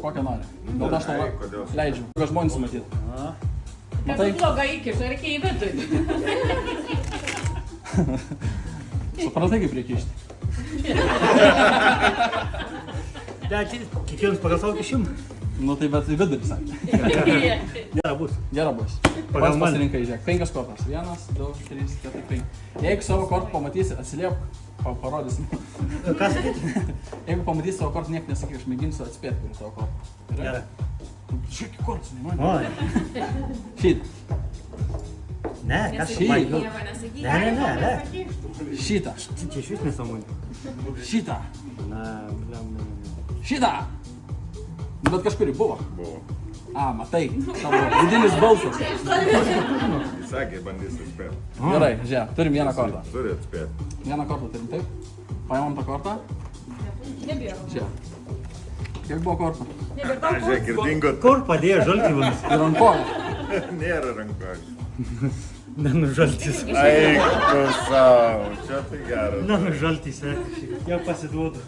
kokią nori. Gal aš tau leidžiu, kad žmonės matyt. Matai? Bloga įkiša, reikia į vidų. Supratai, kaip reikia išti. Kiekvienas pagal savo kišimą. Nu tai bet į vidurį sakė. Gera bus. Gera bus. Pats pasirinkai, žiūrėk, 5 kortas. 1, 2, 3, 4, 5. Jeigu savo kortą pamatysi, atsiliep, parodysim. Ką sakyti? Jeigu pamatysi savo kortą, niek nesakyk, aš mėginsiu atspėti, kuri tavo kortą. Gerai. Šiekį kortas, neįmanai. Oi. Šit. Ne, kas Šit. Ne. Šitą. Čia iš vis nesąmonė. Šitą. Na, Šitą. Bet kažkuri buvo. Buvo. A, matai. Tavo vidinis balsas. Jis sakė, bandys atspėti. Gerai, žiūrėk, turim vieną kortą. Turi atspėti. Vieną kortą turim, taip? Paimam tą kortą. Nebijau. Žiūrėk. Kiek buvo kortų? Žiūrėk, ir dingo. Kur padėjo žaltyvams? Ir ant kojų. Nėra rankos. Nenužaltys. Eik tu savo, čia tai geras. Nenužaltys, jau pasiduodu.